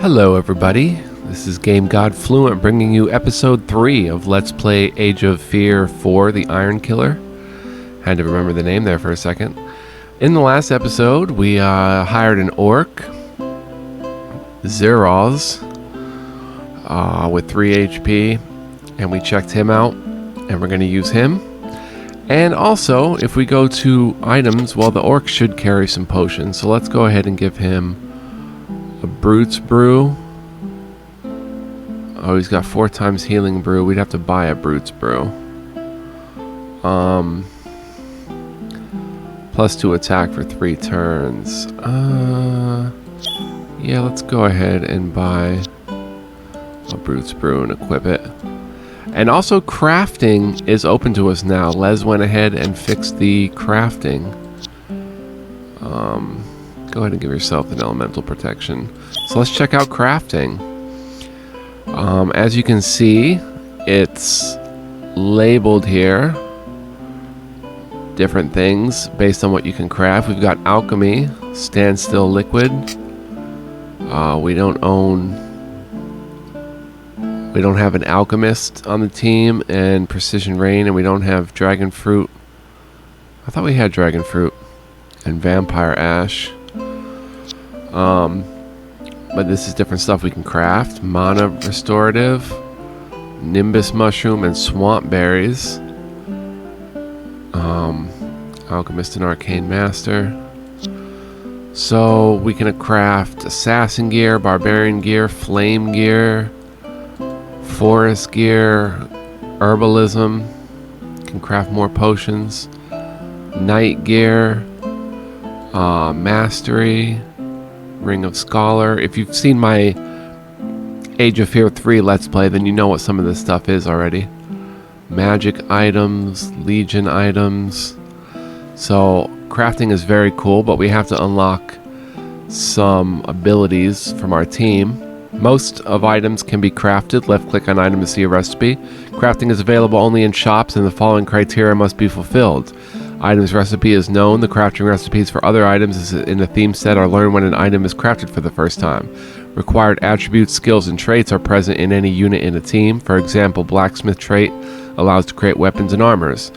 Hello everybody, this is Game God Fluent bringing you episode 3 of Let's Play Age of Fear 4, the Iron Killer. Had to remember the name there for a second. In the last episode, we hired an orc, Zeroz, with 3 HP, and we checked him out, and we're going to use him. And also, if we go to items, well, the orc should carry some potions, so let's go ahead and give him a Brute's Brew. Oh, he's got 4 times healing brew. We'd have to buy a Brute's Brew. Plus 2 attack for 3 turns. Yeah, let's go ahead and buy a Brute's Brew and equip it. And also crafting is open to us now. Les went ahead and fixed the crafting. Go ahead and give yourself an elemental protection. So let's check out crafting. As you can see, it's labeled here. Different things based on what you can craft. We've got alchemy, standstill liquid. We don't have an alchemist on the team, and precision rain, and we don't have dragon fruit. I thought we had dragon fruit and vampire ash. But this is different stuff we can craft. Mana restorative, nimbus mushroom, and swamp berries. Alchemist and arcane master. So we can craft assassin gear, barbarian gear, flame gear, forest gear, herbalism. Can craft more potions. Knight gear, mastery, ring of scholar. If you've seen my Age of Fear 3 Let's Play, then you know what some of this stuff is already. Magic items, legion items. So crafting is very cool, but we have to unlock some abilities from our team. Most of items can be crafted. Left click on item to see a recipe. Crafting is available only in shops, and the following criteria must be fulfilled. Item's recipe is known. The crafting recipes for other items in the theme set are learned when an item is crafted for the first time. Required attributes, skills, and traits are present in any unit in a team. For example, blacksmith trait allows to create weapons and armors.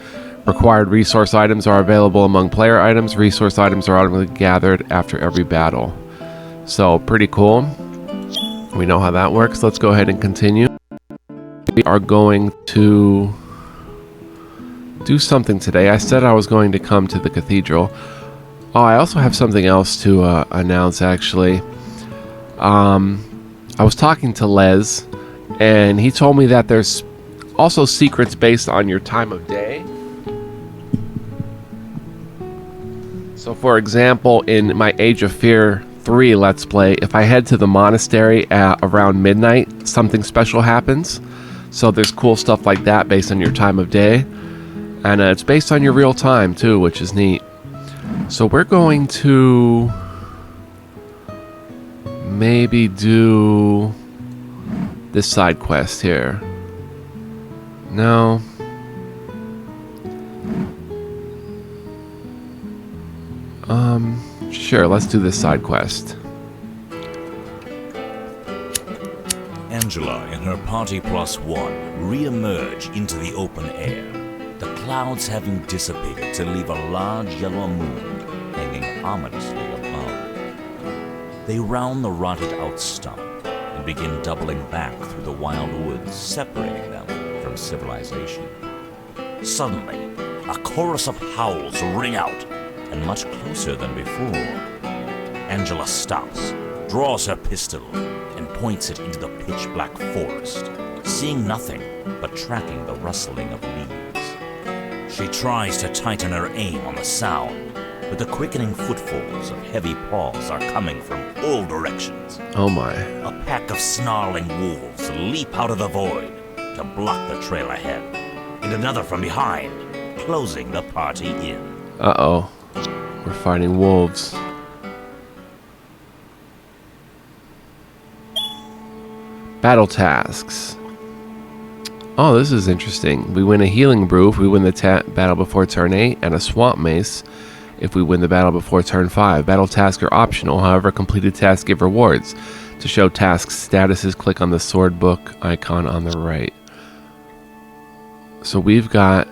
Required resource items are available among player items. Resource items are automatically gathered after every battle. So, pretty cool. We know how that works. Let's go ahead and continue. We are going to do something today. I said I was going to come to the cathedral. Oh, I also have something else to announce, actually. I was talking to Les, and he told me that there's also secrets based on your time of day. So, for example, in my Age of Fear 3 Let's Play, if I head to the monastery at around midnight, something special happens. So there's cool stuff like that based on your time of day. And it's based on your real time, too, which is neat. So we're going to maybe do this side quest here. No. Sure, let's do this side quest. Angela and her party plus one re-emerge into the open air, the clouds having dissipated to leave a large yellow moon hanging ominously above. They round the rotted-out stump and begin doubling back through the wild woods, separating them from civilization. Suddenly, a chorus of howls ring out, and much closer than before. Angela stops, draws her pistol, and points it into the pitch-black forest, seeing nothing but tracking the rustling of leaves. She tries to tighten her aim on the sound, but the quickening footfalls of heavy paws are coming from all directions. Oh my. A pack of snarling wolves leap out of the void to block the trail ahead, and another from behind, closing the party in. Uh-oh. We're fighting wolves. Battle tasks. Oh, this is interesting. We win a healing brew if we win the battle before turn 8, and a swamp mace if we win the battle before turn 5. Battle tasks are optional, however, completed tasks give rewards. To show task statuses, click on the sword book icon on the right. So we've got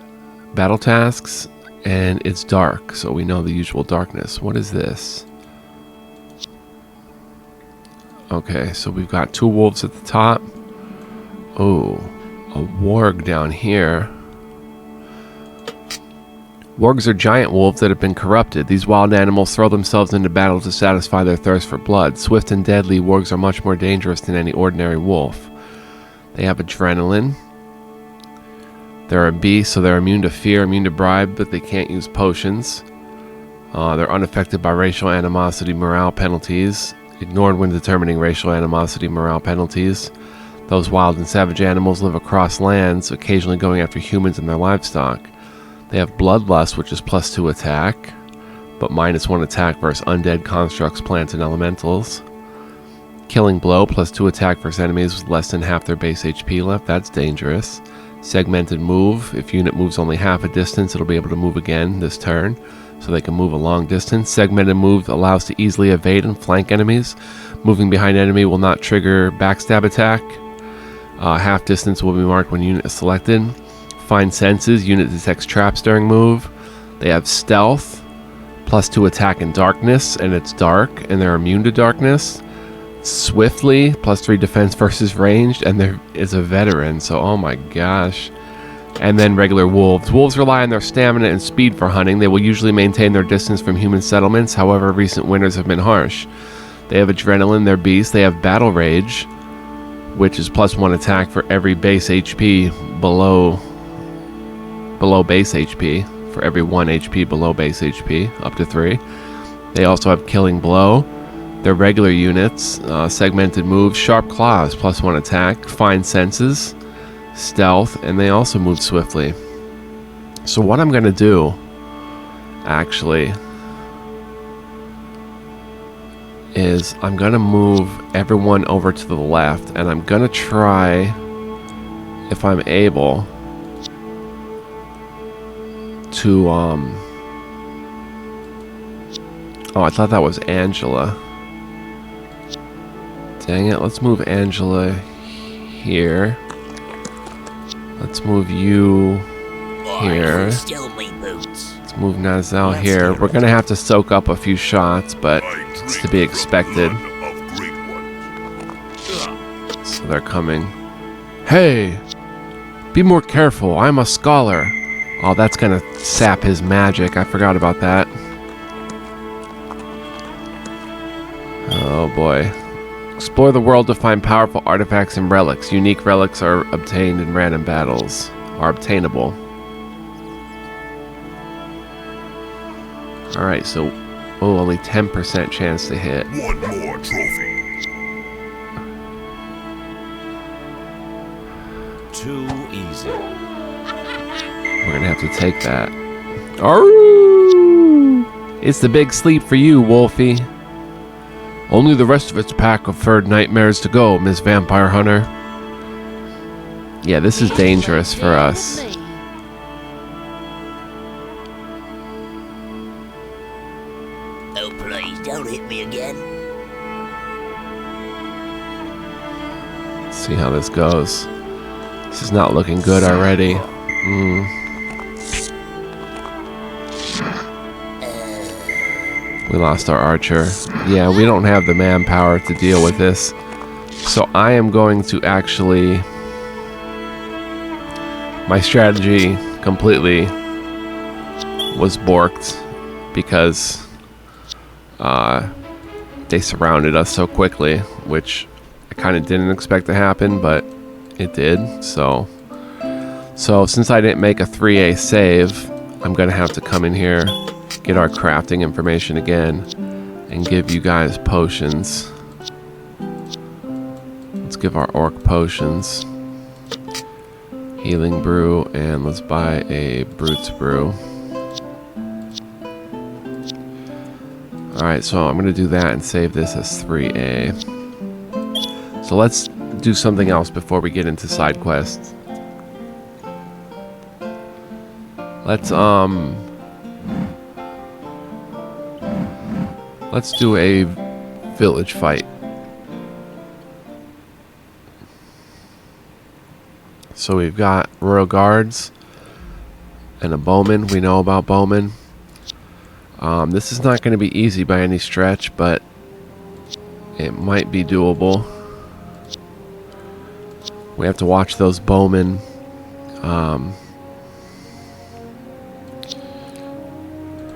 battle tasks, and it's dark, so we know the usual darkness. What is this? Okay, so we've got 2 wolves at the top. Oh, a warg down here. Wargs are giant wolves that have been corrupted. These wild animals throw themselves into battle to satisfy their thirst for blood. Swift and deadly, wargs are much more dangerous than any ordinary wolf. They have adrenaline. They're a beast, so they're immune to fear, immune to bribe, but they can't use potions. They're unaffected by racial animosity morale penalties. Ignored when determining racial animosity morale penalties. Those wild and savage animals live across lands, occasionally going after humans and their livestock. They have bloodlust, which is +2 attack, but -1 attack versus undead constructs, plants, and elementals. Killing blow, +2 attack versus enemies with less than half their base HP left. That's dangerous. Segmented move. If unit moves only half a distance, it'll be able to move again this turn, so they can move a long distance. Segmented move allows to easily evade and flank enemies. Moving behind enemy will not trigger backstab attack. Half distance will be marked when unit is selected. Fine senses. Unit detects traps during move. They have stealth, +2 attack in darkness, and it's dark, and they're immune to darkness. Swiftly, +3 defense versus ranged, and there is a veteran, so oh my gosh. And then regular wolves. Wolves rely on their stamina and speed for hunting. They will usually maintain their distance from human settlements, however recent winters have been harsh. They have adrenaline, they're beasts. They have battle rage, which is +1 attack for every base HP below base HP, for every 1 HP below base HP, up to 3. They also have killing blow. They're regular units. Segmented moves, sharp claws, +1 attack, fine senses, stealth, and they also move swiftly. So what I'm going to do, actually, is I'm going to move everyone over to the left, and I'm going to try, if I'm able, to, oh, I thought that was Angela. Dang it, let's move Angela here. Let's move you here. Let's move Nazel here. We're going to have to soak up a few shots, but it's to be expected. So they're coming. Hey! Be more careful, I'm a scholar. Oh, that's going to sap his magic. I forgot about that. Oh boy. Explore the world to find powerful artifacts and relics. Unique relics are obtained in random battles. Are obtainable. Alright, so... Oh, only 10% chance to hit. One more trophy. Too easy. We're gonna have to take that. Arroo! It's the big sleep for you, Wolfie. Only the rest of its pack of furred nightmares to go, Miss Vampire Hunter. Yeah, this is dangerous for us. Oh, please, don't hit me again. Let's see how this goes. This is not looking good already. We lost our archer. Yeah, we don't have the manpower to deal with this. So I am going to actually... My strategy completely was borked because they surrounded us so quickly, which I kind of didn't expect to happen, but it did. So since I didn't make a 3A save, I'm going to have to come in here, get our crafting information again, and give you guys potions. Let's give our orc potions. Healing brew, and let's buy a brute's brew. Alright, so I'm going to do that and save this as 3A. So let's do something else before we get into side quests. Let's do a village fight. So we've got royal guards and a bowman. We know about bowmen. This is not going to be easy by any stretch, but it might be doable. We have to watch those bowmen.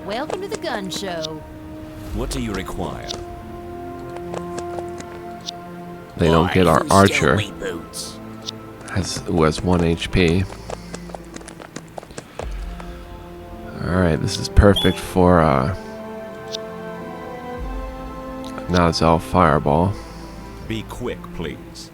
Welcome to the gun show. What do you require? They don't get our Who archer, stole me boots? who has 1 HP. Alright, this is perfect for Nozel Fireball. Be quick, please.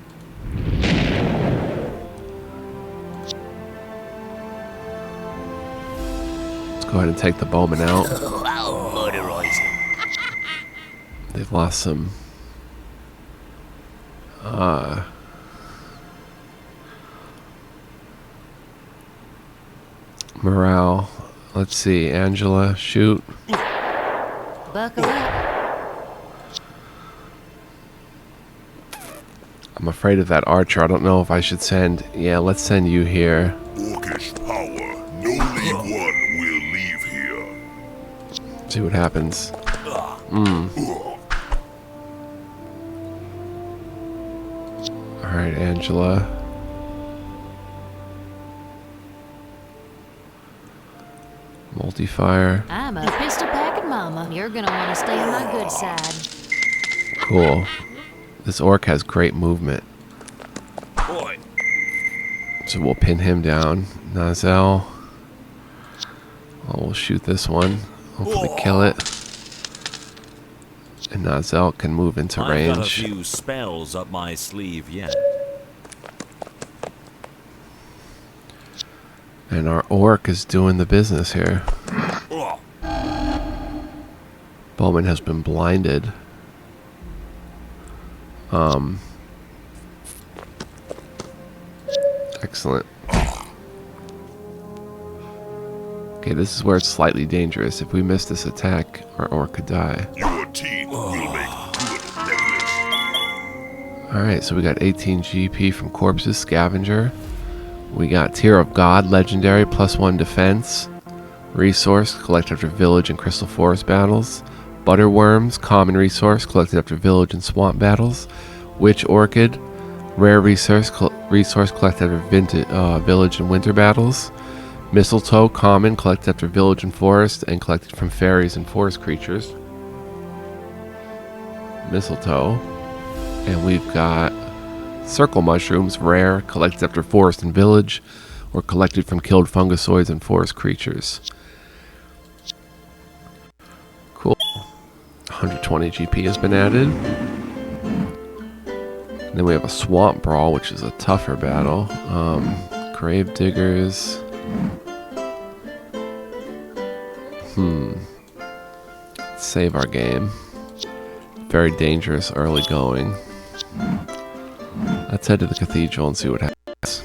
Let's go ahead and take the bowman out. Oh, I'll motorize him. They've lost some morale. Let's see, Angela, shoot. Buckle up. I'm afraid of that archer. I don't know if I should send... Yeah, let's send you here. Orcish power. No leave one will leave here. See what happens. Alright, Angela. Multi-fire. I'm a pistol packing mama. You're gonna want to stay on my good side. Cool. This orc has great movement. Boy. So we'll pin him down. Nozel. Oh, we'll shoot this one. Hopefully kill it. And Nozel can move into I've got a range. few spells up my sleeve yet. And our orc is doing the business here. Bowman has been blinded. Excellent. Okay, this is where it's slightly dangerous. If we miss this attack, our orc could die. Your teeth will make good necklace. Alright, so we got 18 GP from corpses, scavenger. We got Tear of God, legendary, +1 defense. Resource, collect after village and crystal forest battles. Butterworms, common resource, collected after village and swamp battles. Witch orchid, rare resource, collected after village and winter battles. Mistletoe, common, collected after village and forest, and collected from fairies and forest creatures. Mistletoe. And we've got circle mushrooms, rare, collected after forest and village, or collected from killed fungusoids and forest creatures. Cool. 120 GP has been added. And then we have a swamp brawl, which is a tougher battle. Grave diggers. Let's save our game. Very dangerous early going. Let's head to the cathedral and see what happens.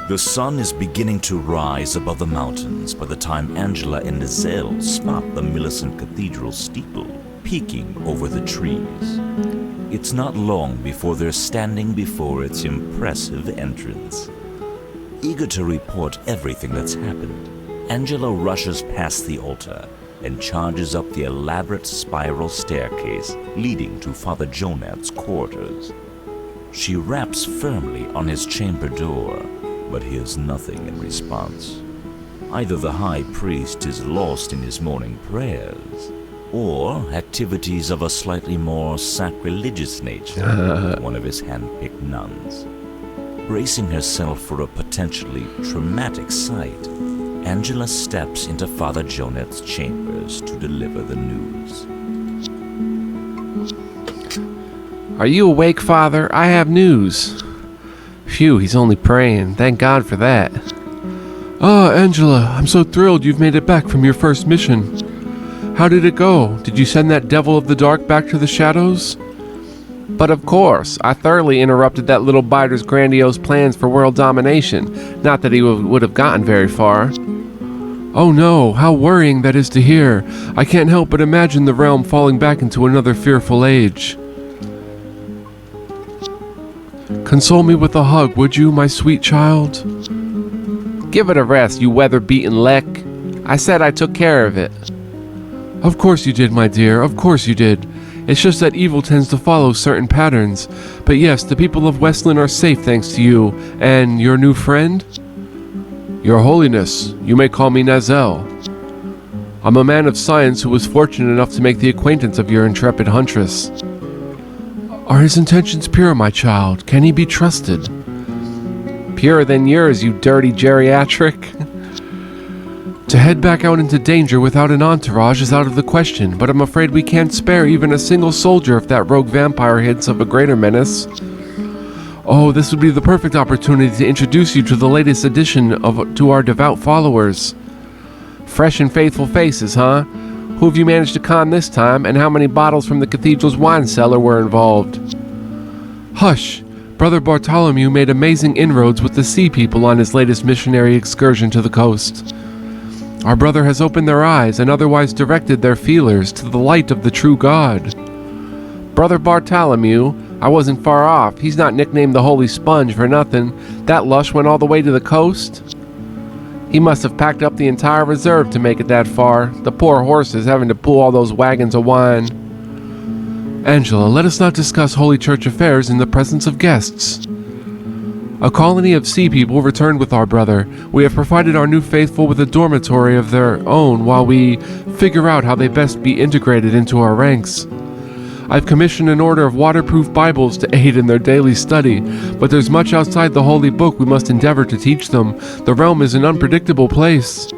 The sun is beginning to rise above the mountains by the time Angela and Nazelle spot the Millicent Cathedral steeple peeking over the trees. It's not long before they're standing before its impressive entrance. Eager to report everything that's happened, Angela rushes past the altar and charges up the elaborate spiral staircase leading to Father Jonat's quarters. She raps firmly on his chamber door, but hears nothing in response. Either the high priest is lost in his morning prayers, or activities of a slightly more sacrilegious nature with one of his hand-picked nuns. Bracing herself for a potentially traumatic sight, Angela steps into Father Jonat's chambers to deliver the news. Are you awake, Father? I have news. Phew, he's only praying. Thank God for that. Ah, Angela, I'm so thrilled you've made it back from your first mission. How did it go? Did you send that devil of the dark back to the shadows? But of course, I thoroughly interrupted that little biter's grandiose plans for world domination. Not that he would have gotten very far. Oh no, how worrying that is to hear. I can't help but imagine the realm falling back into another fearful age. Console me with a hug, would you, my sweet child? Give it a rest, you weather-beaten leck. I said I took care of it. Of course you did, my dear, of course you did. It's just that evil tends to follow certain patterns. But yes, the people of Westland are safe thanks to you. And your new friend? Your Holiness, you may call me Nazel. I'm a man of science who was fortunate enough to make the acquaintance of your intrepid huntress. Are his intentions pure, my child? Can he be trusted? Purer than yours, you dirty geriatric. To head back out into danger without an entourage is out of the question, but I'm afraid we can't spare even a single soldier if that rogue vampire hints of a greater menace. Oh, this would be the perfect opportunity to introduce you to the latest addition to our devout followers. Fresh and faithful faces, huh? Who have you managed to con this time, and how many bottles from the cathedral's wine cellar were involved? Hush! Brother Bartholomew made amazing inroads with the sea people on his latest missionary excursion to the coast. Our brother has opened their eyes and otherwise directed their feelers to the light of the true God. Brother Bartholomew, I wasn't far off. He's not nicknamed the Holy Sponge for nothing. That lush went all the way to the coast. He must have packed up the entire reserve to make it that far. The poor horses having to pull all those wagons of wine. Angela, let us not discuss Holy Church affairs in the presence of guests. A colony of sea people returned with our brother. We have provided our new faithful with a dormitory of their own while we figure out how they best be integrated into our ranks. I've commissioned an order of waterproof Bibles to aid in their daily study, but there's much outside the holy book we must endeavor to teach them. The realm is an unpredictable place.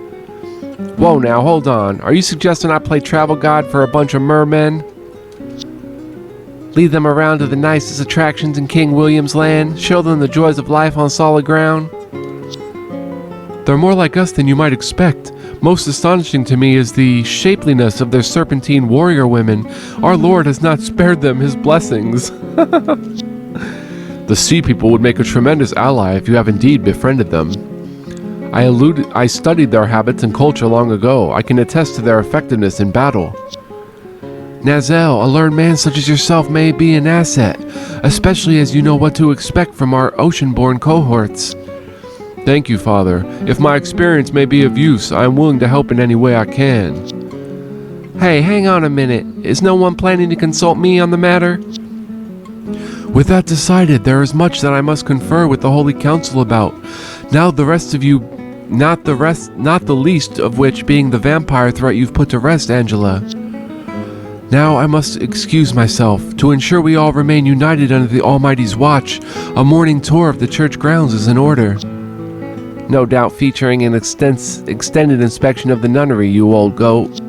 Whoa now, hold on. Are you suggesting I play travel guide for a bunch of mermen? Lead them around to the nicest attractions in King William's land? Show them the joys of life on solid ground? They're more like us than you might expect. Most astonishing to me is the shapeliness of their serpentine warrior women. Our Lord has not spared them his blessings. The sea people would make a tremendous ally if you have indeed befriended them. I studied their habits and culture long ago. I can attest to their effectiveness in battle. Nazel, a learned man such as yourself may be an asset, especially as you know what to expect from our ocean-born cohorts. Thank you, Father. If my experience may be of use, I am willing to help in any way I can. Hey, hang on a minute. Is no one planning to consult me on the matter? With that decided, there is much that I must confer with the Holy Council about. Now the rest of you, not the least of which being the vampire threat you've put to rest, Angela. Now I must excuse myself. To ensure we all remain united under the Almighty's watch, a morning tour of the church grounds is in order. No doubt featuring an extended inspection of the nunnery, you old goat.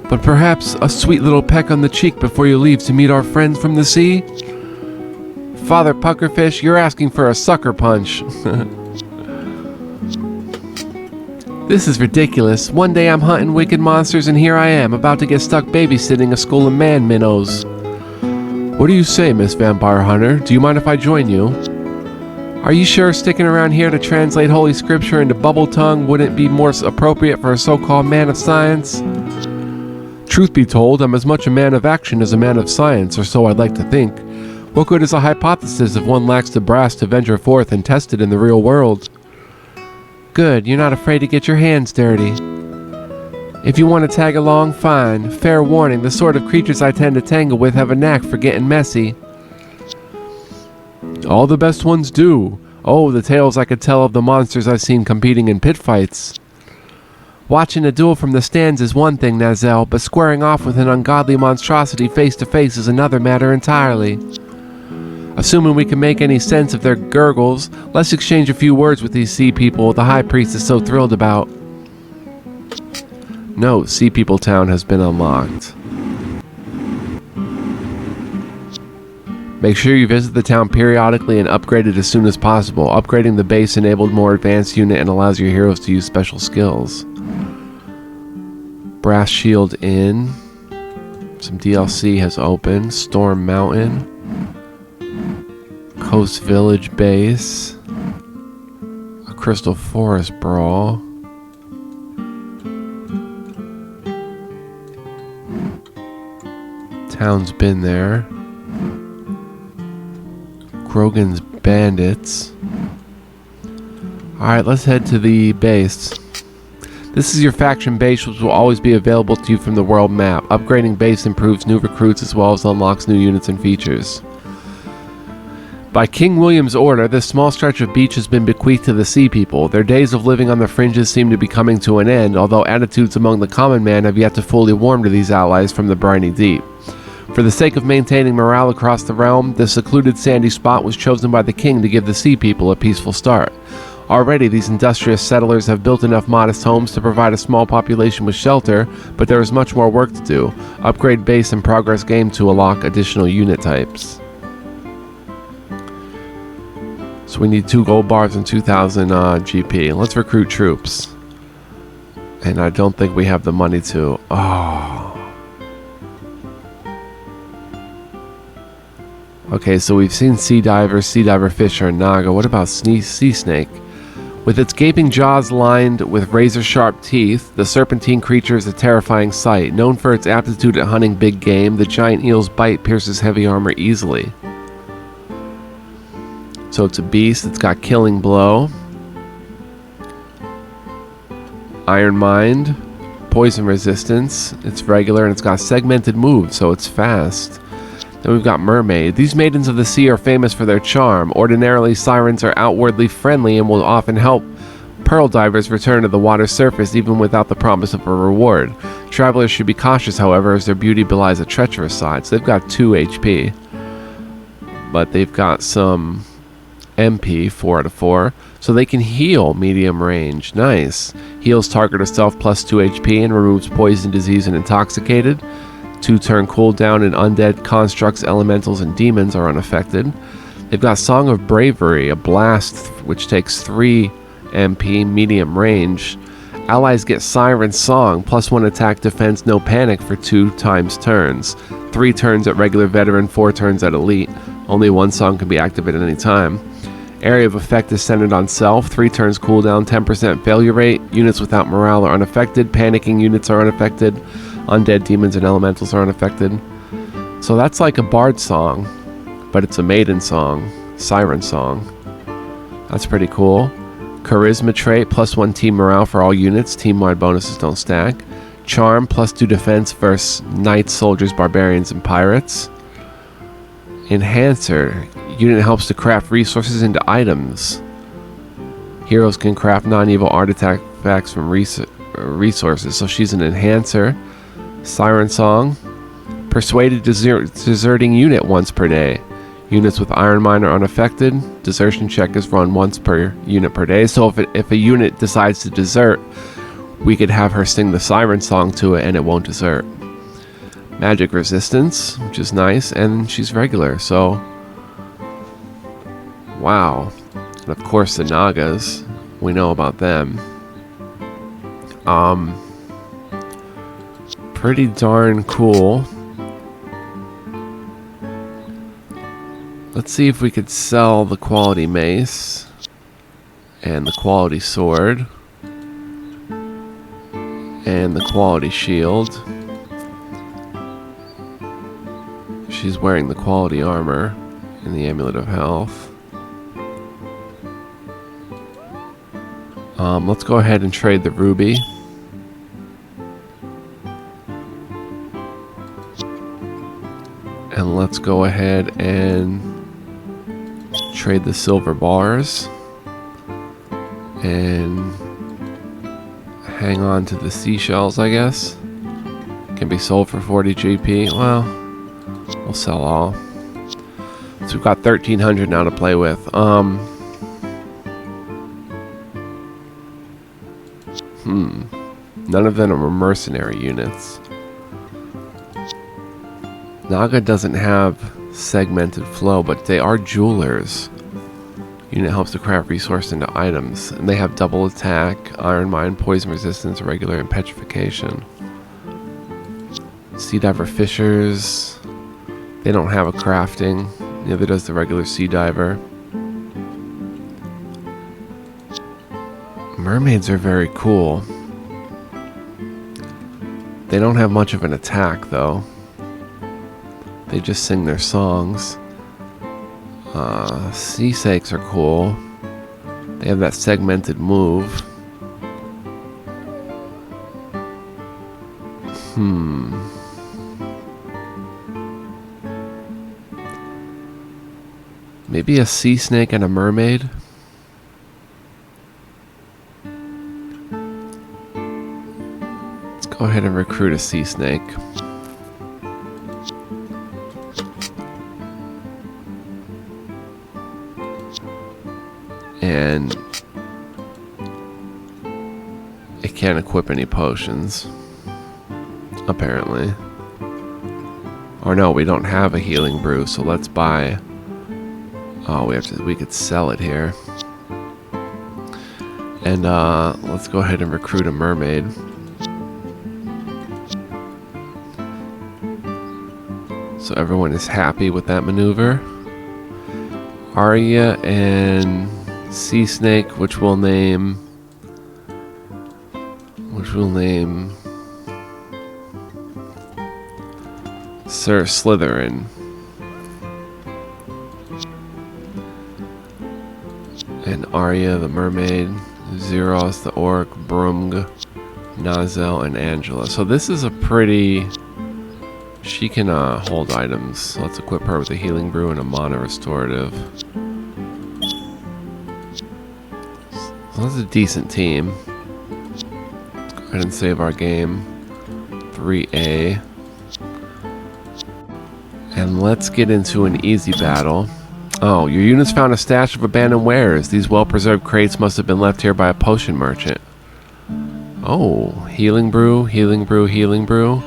But perhaps a sweet little peck on the cheek before you leave to meet our friends from the sea? Father Puckerfish, you're asking for a sucker punch. This is ridiculous. One day I'm hunting wicked monsters and here I am, about to get stuck babysitting a school of man minnows. What do you say, Miss Vampire Hunter? Do you mind if I join you? Are you sure sticking around here to translate Holy Scripture into bubble tongue wouldn't be more appropriate for a so-called man of science? Truth be told, I'm as much a man of action as a man of science, or so I'd like to think. What good is a hypothesis if one lacks the brass to venture forth and test it in the real world? Good, you're not afraid to get your hands dirty. If you want to tag along, fine. Fair warning, the sort of creatures I tend to tangle with have a knack for getting messy. All the best ones do. Oh, the tales I could tell of the monsters I've seen competing in pit fights. Watching a duel from the stands is one thing, Nazel, but squaring off with an ungodly monstrosity face to face is another matter entirely. Assuming we can make any sense of their gurgles, let's exchange a few words with these sea people the High Priest is so thrilled about. Note, Sea People Town has been unlocked. Make sure you visit the town periodically and upgrade it as soon as possible. Upgrading the base enabled more advanced unit and allows your heroes to use special skills. Brass Shield Inn. Some DLC has opened. Storm Mountain. Coast Village Base. A Crystal Forest Brawl. Town's been there. Grogan's Bandits. Alright, let's head to the base. This is your faction base, which will always be available to you from the world map. Upgrading base improves new recruits as well as unlocks new units and features. By King William's order, this small stretch of beach has been bequeathed to the Sea People. Their days of living on the fringes seem to be coming to an end, although attitudes among the common man have yet to fully warm to these allies from the briny deep. For the sake of maintaining morale across the realm, this secluded sandy spot was chosen by the king to give the Sea People a peaceful start. Already, these industrious settlers have built enough modest homes to provide a small population with shelter, but there is much more work to do. Upgrade base and progress game to unlock additional unit types. So we need 2 gold bars and 2,000 GP. Let's recruit troops. And I don't think we have the money to... Oh. Okay, so we've seen sea diver fisher, and naga. What about sea snake? With its gaping jaws lined with razor-sharp teeth, the serpentine creature is a terrifying sight. Known for its aptitude at hunting big game, the giant eel's bite pierces heavy armor easily. So it's a beast. It's got killing blow, iron mind, poison resistance. It's regular and it's got segmented moves, so it's fast. Then we've got Mermaid. These maidens of the sea are famous for their charm. Ordinarily, sirens are outwardly friendly and will often help pearl divers return to the water's surface even without the promise of a reward. Travelers should be cautious, however, as their beauty belies a treacherous side. So they've got 2 HP, but they've got some MP, 4 out of 4, so they can heal medium range. Nice. Heals target herself plus 2 HP and removes poison, disease, and intoxicated. 2-turn cooldown, and undead constructs, elementals, and demons are unaffected. They've got Song of Bravery, a blast which takes 3 MP, medium range. Allies get Siren Song, plus 1 attack, defense, no panic for 2 times turns. 3 turns at regular veteran, 4 turns at elite. Only 1 song can be activated at any time. Area of effect is centered on self. 3 turns cooldown, 10% failure rate. Units without morale are unaffected. Panicking units are unaffected. Undead, demons, and elementals are unaffected. So that's like a bard song, but it's a maiden song. Siren song. That's pretty cool. Charisma trait, plus 1 team morale for all units. Team-wide bonuses don't stack. Charm, plus 2 defense versus knights, soldiers, barbarians, and pirates. Enhancer. Unit helps to craft resources into items. Heroes can craft non-evil artifacts from resources. So she's an enhancer. Siren Song. Persuaded deserting unit once per day. Units with Iron Mine are unaffected. Desertion check is run once per unit per day. So if a unit decides to desert, we could have her sing the Siren Song to it and it won't desert. Magic resistance, which is nice, and she's regular, so wow. And of course the Nagas, we know about them. Pretty darn cool. Let's see if we could sell the quality mace and the quality sword and the quality shield. She's wearing the quality armor and the amulet of health. Let's go ahead and trade the ruby. And let's go ahead and trade the silver bars. And hang on to the seashells, I guess. Can be sold for 40 GP. Well, we'll sell all. So we've got 1,300 now to play with. None of them are mercenary units. Naga doesn't have segmented flow, but they are jewelers. Unit helps to craft resource into items, and they have double attack, iron mine, poison resistance, regular, and petrification. Sea diver fishers, they don't have a crafting, neither does the regular sea diver. Mermaids are very cool. They don't have much of an attack though. They just sing their songs. Sea snakes are cool. They have that segmented move. Maybe a sea snake and a mermaid? Let's go ahead and recruit a sea snake. And it can't equip any potions, apparently. Or no, we don't have a healing brew, so let's buy. Oh, we could sell it here. And let's go ahead and recruit a mermaid. So everyone is happy with that maneuver. Arya and Sea Snake, which we'll name Sir Slytherin. And Arya the mermaid, Zeros the orc, Brumg, Nazel, and Angela. So this is a pretty... She can hold items. So let's equip her with a healing brew and a mana restorative. So that's a decent team. Let's go ahead and save our game. 3A. And let's get into an easy battle. Oh, your units found a stash of abandoned wares. These well-preserved crates must have been left here by a potion merchant. Oh, healing brew, healing brew, healing brew.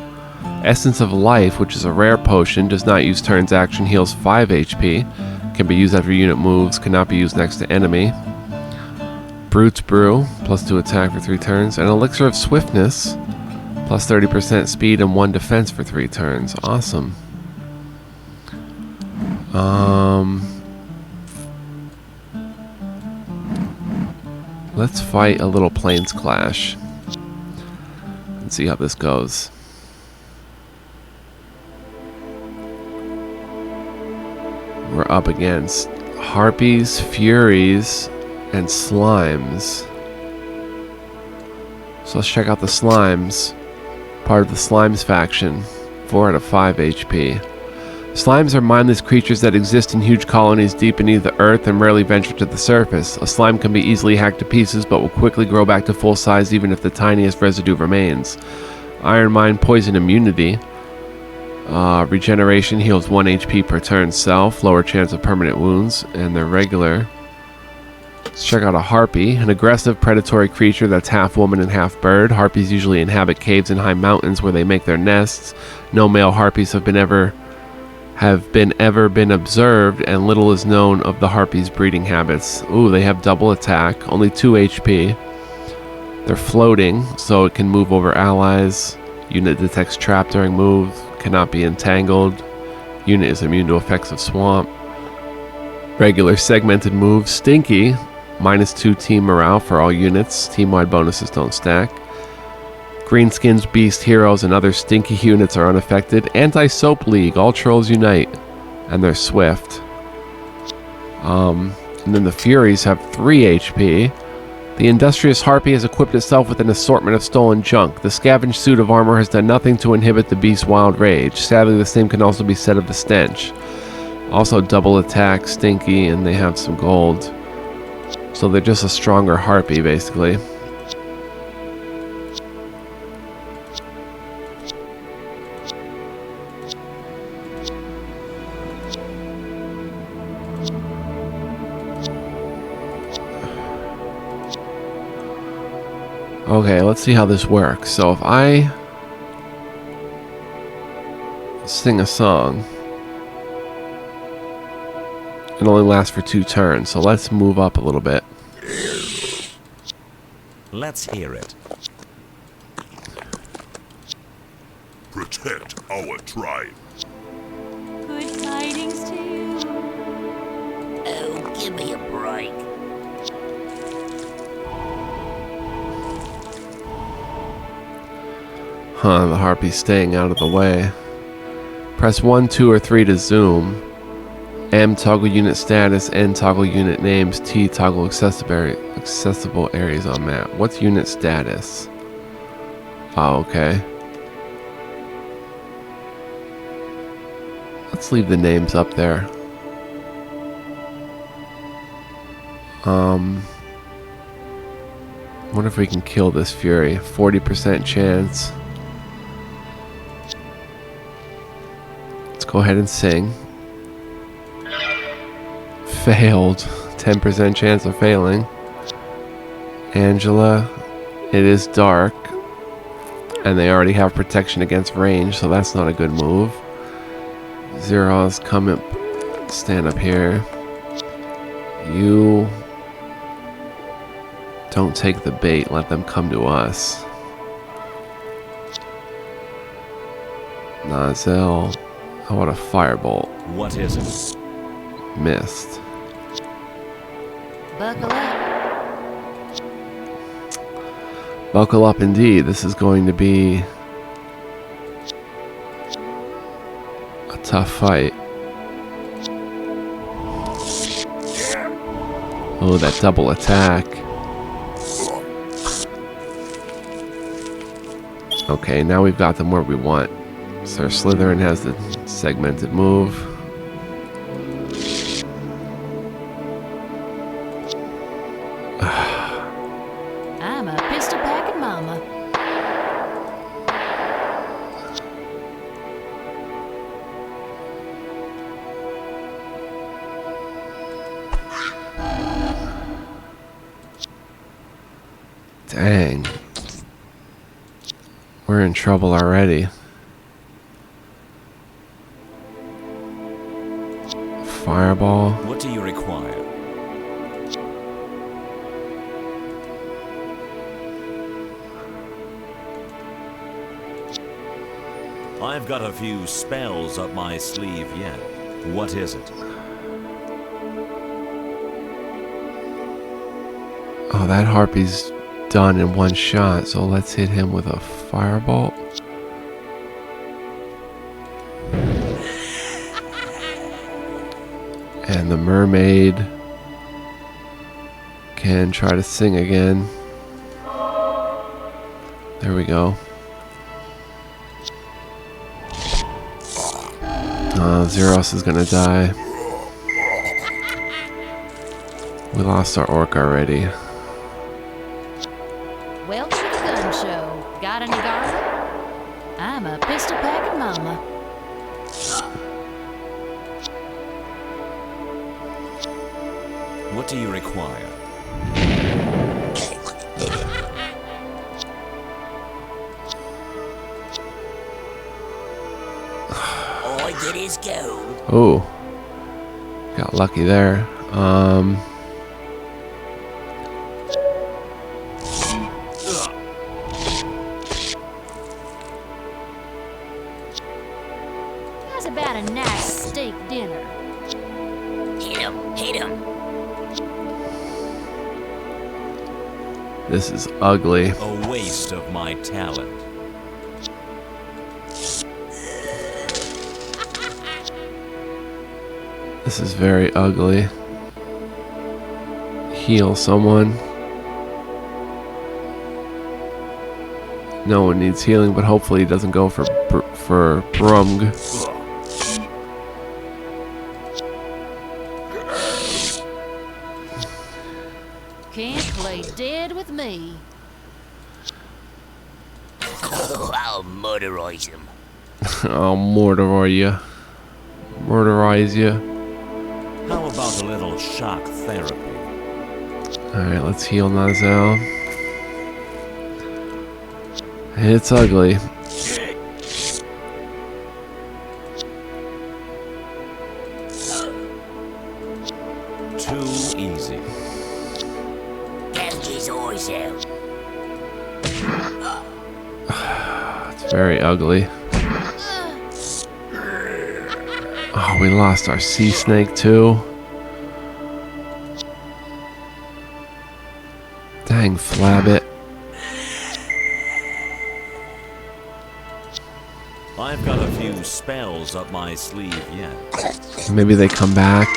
Essence of Life, which is a rare potion, does not use turns action, heals 5 HP. Can be used after unit moves, cannot be used next to enemy. Brute's Brew, plus 2 attack for 3 turns. And Elixir of Swiftness, plus 30% speed and 1 defense for 3 turns. Awesome. Let's fight a little Plains Clash. Let's see how this goes. We're up against Harpies, Furies, and Slimes. So let's check out the Slimes. Part of the Slimes faction. 4 out of 5 HP. Slimes are mindless creatures that exist in huge colonies deep beneath the earth and rarely venture to the surface. A slime can be easily hacked to pieces but will quickly grow back to full size even if the tiniest residue remains. Iron Mine Poison Immunity. Regeneration heals 1 HP per turn self, lower chance of permanent wounds, and they're regular. Let's check out a Harpy, an aggressive predatory creature that's half woman and half bird. Harpies usually inhabit caves and high mountains where they make their nests. No male Harpies have been ever been observed, and little is known of the Harpies' breeding habits. Ooh, they have double attack, only 2 HP. They're floating, so it can move over allies. Unit detects trap during move, cannot be entangled. Unit is immune to effects of swamp. Regular segmented move, Stinky, -2 team morale for all units. Team-wide bonuses don't stack. Greenskins, Beast, Heroes, and other stinky units are unaffected. Anti-Soap League, all trolls unite. And they're swift. And then the Furies have 3 HP. The industrious Harpy has equipped itself with an assortment of stolen junk. The scavenged suit of armor has done nothing to inhibit the beast's wild rage. Sadly, the same can also be said of the Stench. Also double attack, Stinky, and they have some gold. So they're just a stronger Harpy, basically. Okay, let's see how this works. So if I sing a song, it only lasts for 2 turns. So let's move up a little bit. Let's hear it. Protect our tribe. Good tidings to you. Oh, give me a break. Huh, the Harpy's staying out of the way. Press 1, 2, or 3 to zoom. M, toggle unit status. N, toggle unit names. T, toggle accessible areas on map. What's unit status? Oh, okay. Let's leave the names up there. Wonder if we can kill this Fury. 40% chance. Let's go ahead and sing. Failed. 10% chance of failing. Angela. It is dark. And they already have protection against range, so that's not a good move. Zeros, come up. Stand up here. You... don't take the bait, let them come to us. Nozzle. How about a firebolt? What is it? Missed. Buckle up. Buckle up indeed. This is going to be a tough fight. Oh, that double attack. Okay, now we've got them where we want. So Slytherin has the segmented move. I'm a pistol packing mama. Dang. We're in trouble already. Fireball. What do you require? I've got a few spells up my sleeve yet. What is it? Oh, that harpy's done in one shot, so let's hit him with a firebolt. And the mermaid can try to sing again. There we go. Zeros is gonna die. We lost our orc already. Welcome to the gun show. Got any garlic? I'm a pistol packing mama. What do you require? All I get is gold. Oh, got lucky there. How's about a nice steak dinner? Hit him, hit him. This is ugly. A waste of my talent. This is very ugly. Heal someone. No one needs healing, but hopefully he doesn't go for Brung. Can't play dead with me. Oh, I'll murderize him. I'll murder you. Murderize you. How about a little shock therapy? Alright, let's heal Nozzle. It's ugly. Too easy. Gouge his eyes out. It's very ugly. Oh, we lost our sea snake too. Dang, Flabbit. I've got a few some spells up my sleeve yet. Maybe they come back.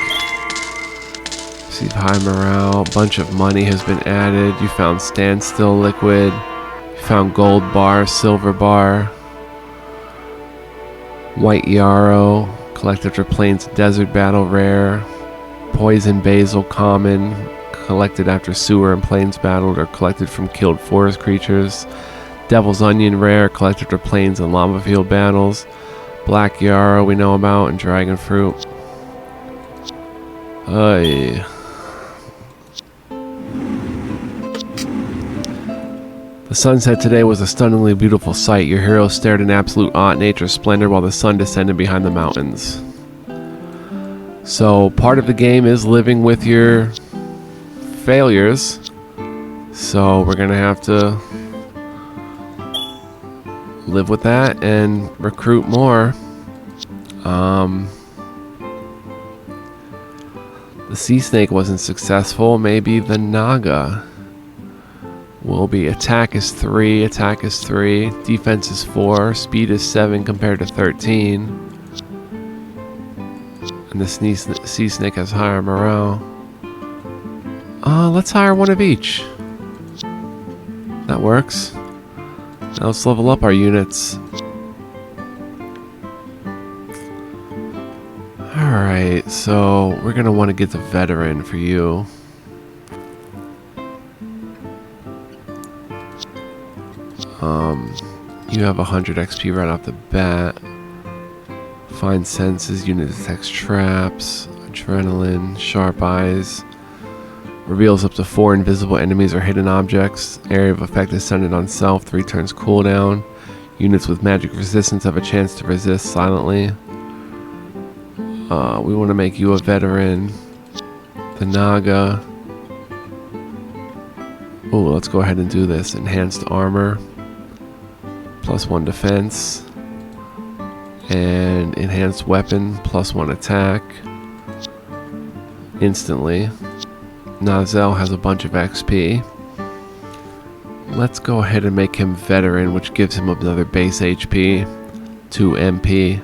Receive high morale. Bunch of money has been added. You found standstill liquid. You found gold bar, silver bar. White yarrow. Collected for plains desert battle rare. Poison basil common. Collected after sewer and plains battled or collected from killed forest creatures. Devil's onion rare. Collected for plains and lava field battles. Black yarrow we know about, and dragon fruit. Ay. The sunset today was a stunningly beautiful sight. Your heroes stared in absolute awe at nature's splendor while the sun descended behind the mountains. So part of the game is living with your failures. So we're gonna have to live with that and recruit more. The sea snake wasn't successful. Maybe the naga will be. Attack is 3, defense is 4, speed is 7 compared to 13. And the sea snake has higher morale. Let's hire one of each. That works. Now let's level up our units. Alright, so we're gonna want to get the veteran for you. You have 100 XP right off the bat. Fine senses, unit detects traps, adrenaline, sharp eyes. Reveals up to 4 invisible enemies or hidden objects. Area of effect is centered on self, 3 turns cooldown. Units with magic resistance have a chance to resist silently. We want to make you a veteran. The naga. Oh, let's go ahead and do this. Enhanced armor. +1 defense. And enhanced weapon. +1 attack. Instantly. Nazel has a bunch of XP. Let's go ahead and make him veteran, which gives him another base HP, 2 MP,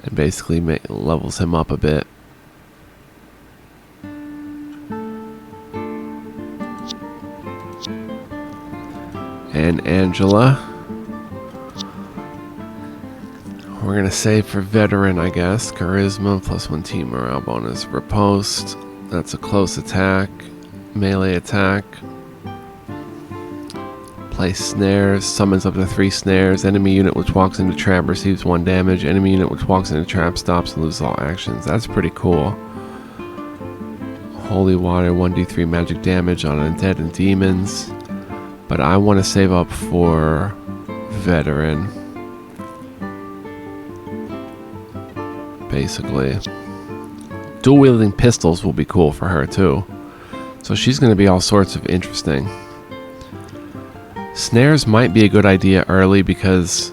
and basically levels him up a bit. And Angela. We're going to save for veteran, I guess. Charisma, +1 team morale bonus. Riposte. That's a close attack. Melee attack. Place snares. Summons up to 3 snares. Enemy unit which walks into trap receives 1 damage. Enemy unit which walks into trap stops and loses all actions. That's pretty cool. Holy water, 1d3 magic damage on undead and demons. But I want to save up for veteran. Basically. Dual wielding pistols will be cool for her too. So she's going to be all sorts of interesting. Snares might be a good idea early because...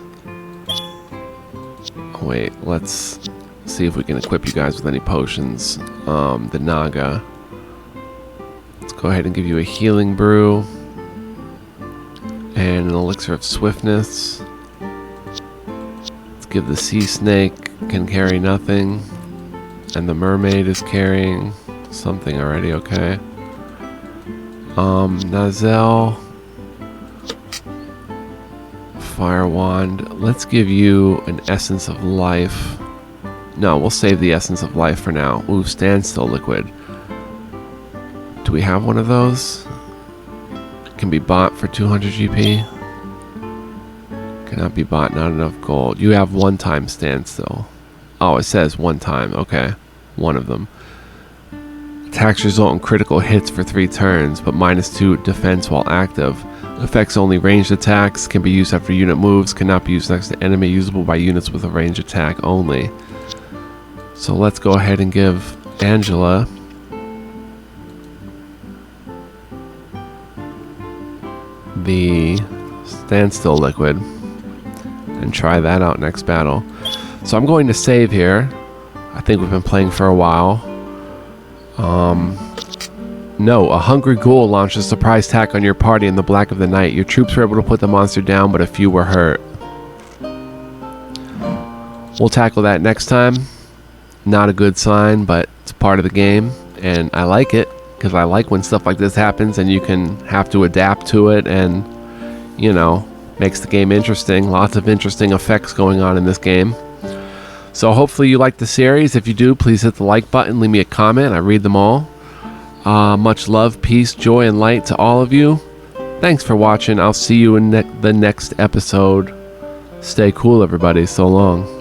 Wait, let's see if we can equip you guys with any potions. The naga. Let's go ahead and give you a healing brew. And an elixir of swiftness. Let's give the sea snake, can carry nothing. And the mermaid is carrying something already, okay. Nazel. Fire wand. Let's give you an essence of life. No, we'll save the essence of life for now. Ooh, standstill liquid. Do we have one of those? Can be bought for 200 GP. Cannot be bought, not enough gold. You have 1-time standstill. Oh, it says 1 time. Okay. One of them. Attacks result in critical hits for 3 turns, but -2 defense while active. Affects only ranged attacks. Can be used after unit moves. Cannot be used next to enemy. Usable by units with a ranged attack only. So let's go ahead and give Angela the standstill liquid and try that out next battle. So I'm going to save here. I think we've been playing for a while. No, a hungry ghoul launched a surprise attack on your party in the black of the night. Your troops were able to put the monster down, but a few were hurt. We'll tackle that next time. Not a good sign, but it's part of the game, and I like it because I like when stuff like this happens and you can have to adapt to it, and makes the game interesting. Lots of interesting effects going on in this game. So hopefully you like the series. If you do, please hit the like button, leave me a comment. I read them all. Much love, peace, joy, and light to all of you. Thanks for watching. I'll see you in the next episode. Stay cool, everybody. So long.